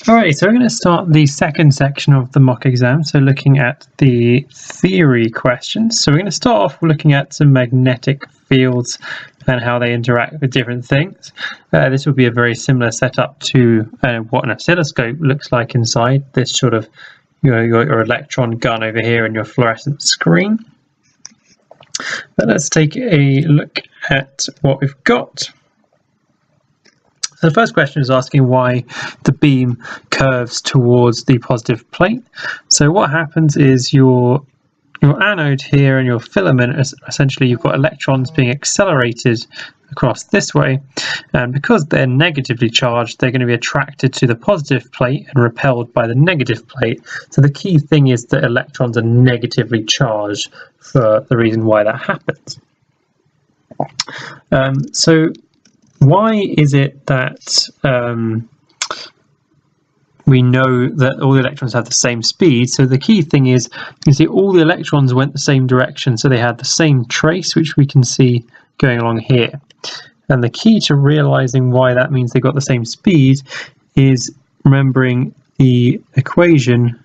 Alright, so we're going to start the second section of the mock exam, so looking at the theory questions. So we're going to start off looking at some magnetic fields and how they interact with different things. This will be a very similar setup to what an oscilloscope looks like inside this sort of your electron gun over here and your fluorescent screen. But let's take a look at what we've got. So the first question is asking why the beam curves towards the positive plate. So what happens is your anode here and your filament, essentially you've got electrons being accelerated across this way, and because they're negatively charged, they're going to be attracted to the positive plate and repelled by the negative plate. So the key thing is that electrons are negatively charged for the reason why that happens. So why is it that we know that all the electrons have the same speed? So the key thing is, you see all the electrons went the same direction, so they had the same trace, which we can see going along here. And the key to realizing why that means they got the same speed is remembering the equation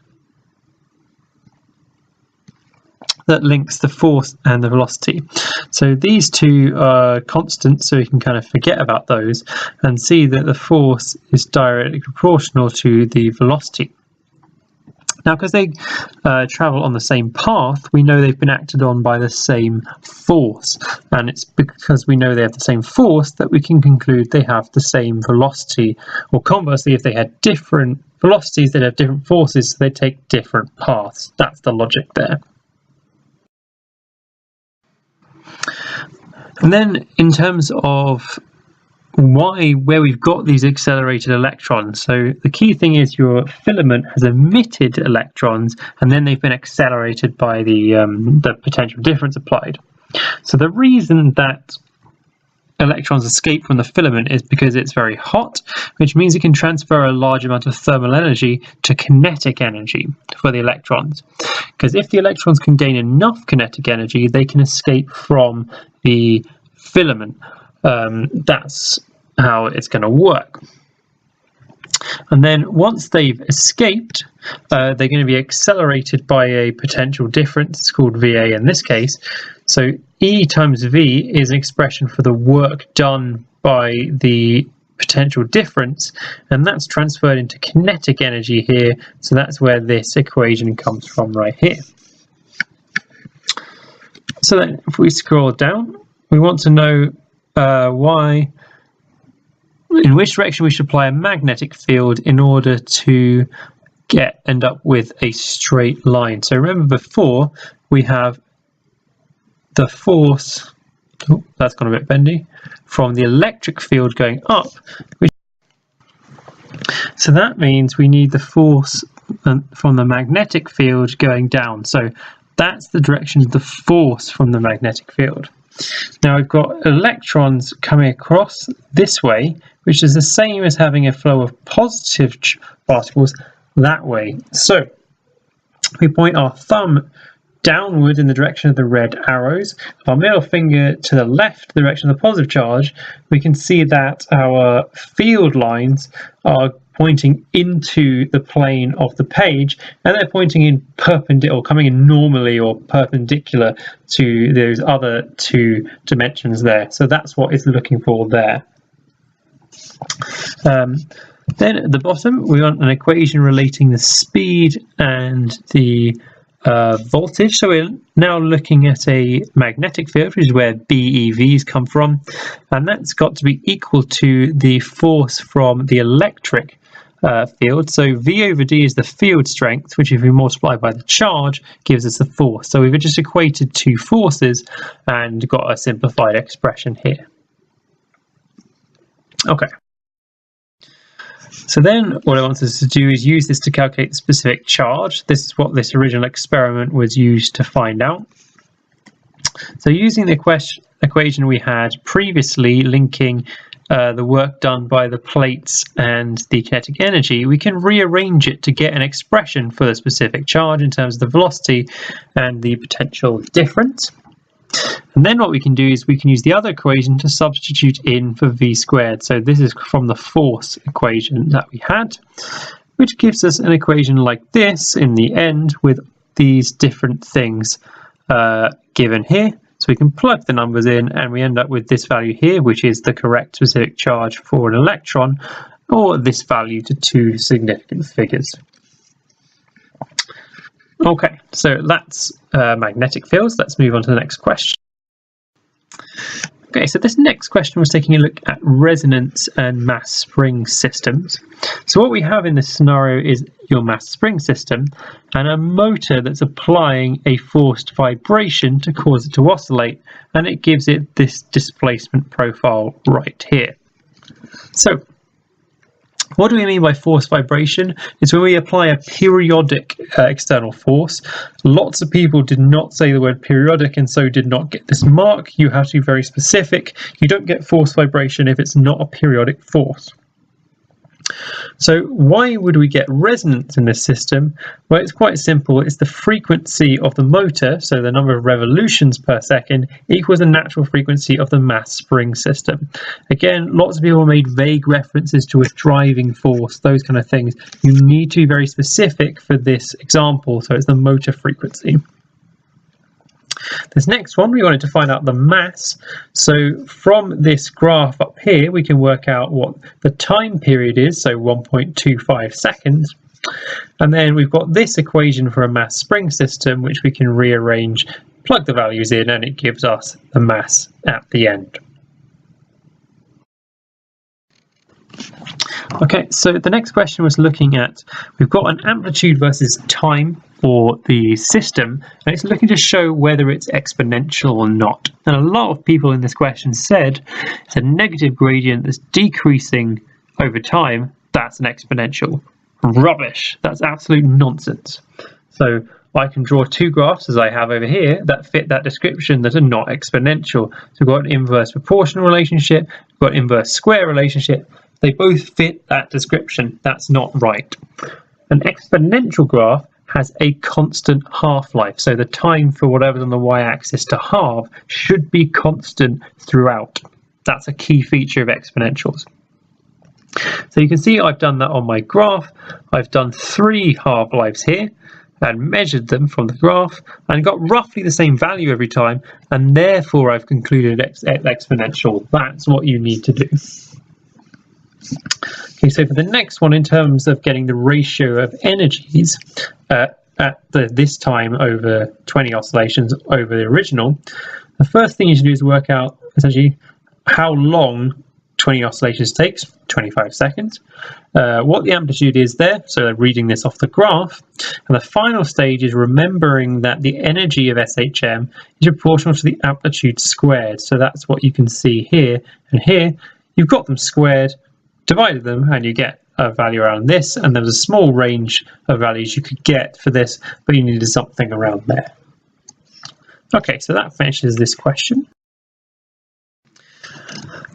that links the force and the velocity. So these two are constants, so you can kind of forget about those and see that the force is directly proportional to the velocity. Now, because they travel on the same path, we know they've been acted on by the same force, and it's because we know they have the same force that we can conclude they have the same velocity, or conversely, if they had different velocities, they'd have different forces, so they take different paths. That's the logic there. And then in terms of where we've got these accelerated electrons, so the key thing is your filament has emitted electrons and then they've been accelerated by the potential difference applied. So the reason that electrons escape from the filament is because it's very hot, which means it can transfer a large amount of thermal energy to kinetic energy for the electrons. Because if the electrons can gain enough kinetic energy, they can escape from the filament. That's how it's going to work. And then once they've escaped, they're going to be accelerated by a potential difference. It's called VA in this case. So E times V is an expression for the work done by the potential difference, and that's transferred into kinetic energy here. So that's where this equation comes from right here. So then if we scroll down, we want to know in which direction we should apply a magnetic field in order to end up with a straight line. So remember before we have the force, oh, that's gone a bit bendy, from the electric field going up. So that means we need the force from the magnetic field going down. So that's the direction of the force from the magnetic field. Now I've got electrons coming across this way, which is the same as having a flow of positive particles that way. So we point our thumb downward in the direction of the red arrows, our middle finger to the left, the direction of the positive charge. We can see that our field lines are pointing into the plane of the page, and they're pointing in perpendicular, or coming in normally or perpendicular to those other two dimensions there. So that's what it's looking for there. Then at the bottom we want an equation relating the speed and the voltage. So we're now looking at a magnetic field, which is where BEVs come from, and that's got to be equal to the force from the electric field. So V over D is the field strength, which if we multiply by the charge gives us the force. So we've just equated two forces and got a simplified expression here. Okay. So then what I want us to do is use this to calculate the specific charge. This is what this original experiment was used to find out. So using the equation we had previously linking the work done by the plates and the kinetic energy, we can rearrange it to get an expression for the specific charge in terms of the velocity and the potential difference. And then what we can do is we can use the other equation to substitute in for v squared. So this is from the force equation that we had, which gives us an equation like this in the end with these different things given here. So we can plug the numbers in and we end up with this value here, which is the correct specific charge for an electron, or this value to two significant figures. Okay, so that's magnetic fields. Let's move on to the next question. Okay, so this next question was taking a look at resonance and mass spring systems. So what we have in this scenario is your mass spring system and a motor that's applying a forced vibration to cause it to oscillate, and it gives it this displacement profile right here. So what do we mean by forced vibration? It's when we apply a periodic external force. Lots of people did not say the word periodic and so did not get this mark. You have to be very specific. You don't get forced vibration if it's not a periodic force. So why would we get resonance in this system? Well, it's quite simple. It's the frequency of the motor, so the number of revolutions per second, equals the natural frequency of the mass spring system. Again, lots of people made vague references to a driving force, those kind of things. You need to be very specific for this example, so it's the motor frequency. This next one, we wanted to find out the mass. So from this graph up here, we can work out what the time period is, so 1.25 seconds. And then we've got this equation for a mass spring system, which we can rearrange, plug the values in, and it gives us the mass at the end. Okay, so the next question was looking at, we've got an amplitude versus time for the system, and it's looking to show whether it's exponential or not. And a lot of people in this question said it's a negative gradient that's decreasing over time, that's an exponential. Rubbish, that's absolute nonsense. So I can draw two graphs, as I have over here, that fit that description that are not exponential. So we've got an inverse proportional relationship, we've got an inverse square relationship. They both fit that description. That's not right. An exponential graph has a constant half-life. So the time for whatever's on the y-axis to halve should be constant throughout. That's a key feature of exponentials. So you can see I've done that on my graph. I've done 3 half-lives here and measured them from the graph and got roughly the same value every time, and therefore I've concluded exponential. That's what you need to do. Okay, so for the next one, in terms of getting the ratio of energies at this time over 20 oscillations over the original, the first thing you should do is work out essentially how long 20 oscillations takes, 25 seconds, what the amplitude is there, so they're reading this off the graph, and the final stage is remembering that the energy of SHM is proportional to the amplitude squared. So that's what you can see here and here. You've got them squared, divided them, and you get a value around this, and there was a small range of values you could get for this, but you needed something around there. Okay, so that finishes this question.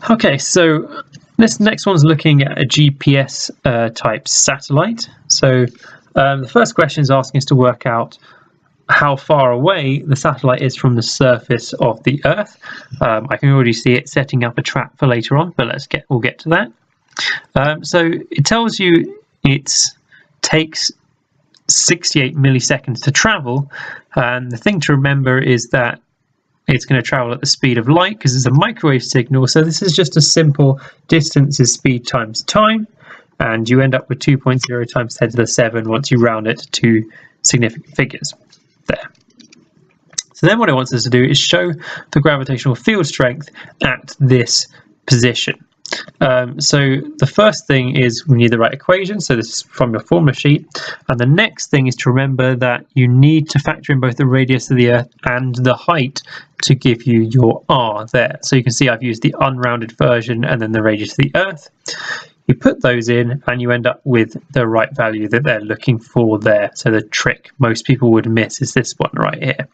Okay, so this next one's looking at a GPS type satellite. So the first question is asking us to work out how far away the satellite is from the surface of the Earth. I can already see it setting up a trap for later on, but we'll get to that. So it tells you it takes 68 milliseconds to travel, and the thing to remember is that it's going to travel at the speed of light because it's a microwave signal. So this is just a simple distance is speed times time, and you end up with 2.0 times 10 to the 7 once you round it to two significant figures there. So then what it wants us to do is show the gravitational field strength at this position. So the first thing is we need the right equation, so this is from your formula sheet, and the next thing is to remember that you need to factor in both the radius of the Earth and the height to give you your r there. So you can see I've used the unrounded version and then the radius of the Earth. You put those in and you end up with the right value that they're looking for there. So the trick most people would miss is this one right here.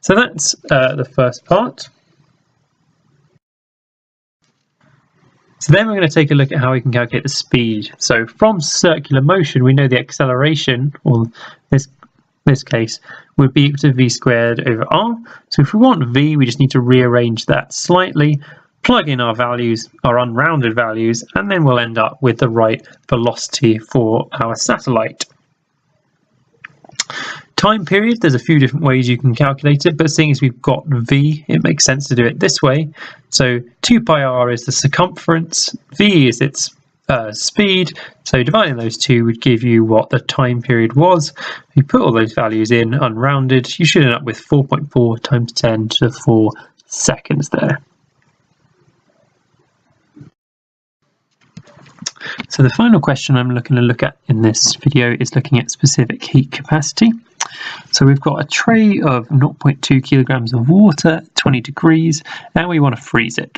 So that's the first part. So then we're going to take a look at how we can calculate the speed. So from circular motion, we know the acceleration, or this this case, would be equal to v squared over r. So if we want v, we just need to rearrange that slightly, plug in our values, our unrounded values, and then we'll end up with the right velocity for our satellite. Time period, there's a few different ways you can calculate it, but seeing as we've got v, it makes sense to do it this way. So 2 pi r is the circumference, v is its speed, so dividing those two would give you what the time period was. If you put all those values in unrounded, you should end up with 4.4 times 10 to the 4 seconds there. So the final question I'm looking to look at in this video is looking at specific heat capacity. So we've got a tray of 0.2 kilograms of water, 20 degrees, and we want to freeze it.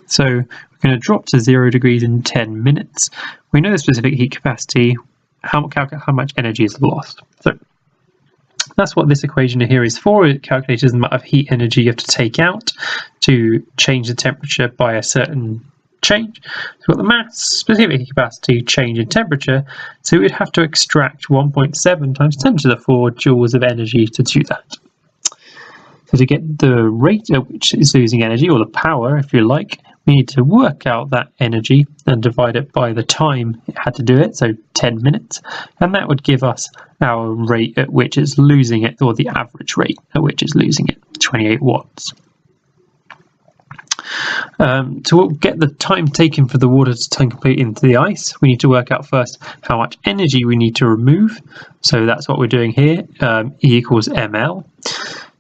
So we're going to drop to 0 degrees in 10 minutes. We know the specific heat capacity, how much energy is lost. So that's what this equation here is for. It calculates the amount of heat energy you have to take out to change the temperature by a certain change. So we've got the mass, specific heat capacity, change in temperature, so we'd have to extract 1.7 times 10 to the 4 joules of energy to do that. So to get the rate at which it's losing energy, or the power if you like, we need to work out that energy and divide it by the time it had to do it, so 10 minutes, and that would give us our rate at which it's losing it, or the average rate at which it's losing it, 28 watts. To get the time taken for the water to turn completely into the ice, we need to work out first how much energy we need to remove. So that's what we're doing here, E equals ml.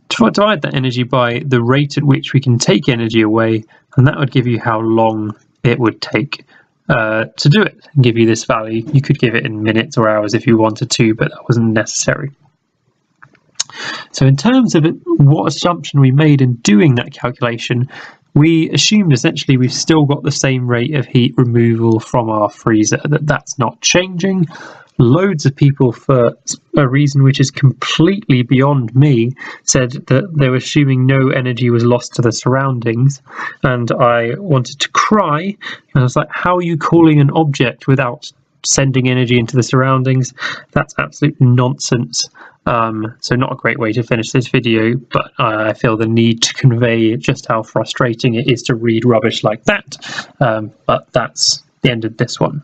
Divide that energy by the rate at which we can take energy away, and that would give you how long it would take to do it, and give you this value. You could give it in minutes or hours if you wanted to, but that wasn't necessary. So in terms of what assumption we made in doing that calculation, we assumed essentially we've still got the same rate of heat removal from our freezer, that's not changing. Loads of people, for a reason which is completely beyond me, said that they were assuming no energy was lost to the surroundings, and I wanted to cry. And I was like, how are you calling an object without sending energy into the surroundings? That's absolute nonsense. So not a great way to finish this video, but I feel the need to convey just how frustrating it is to read rubbish like that. But that's the end of this one.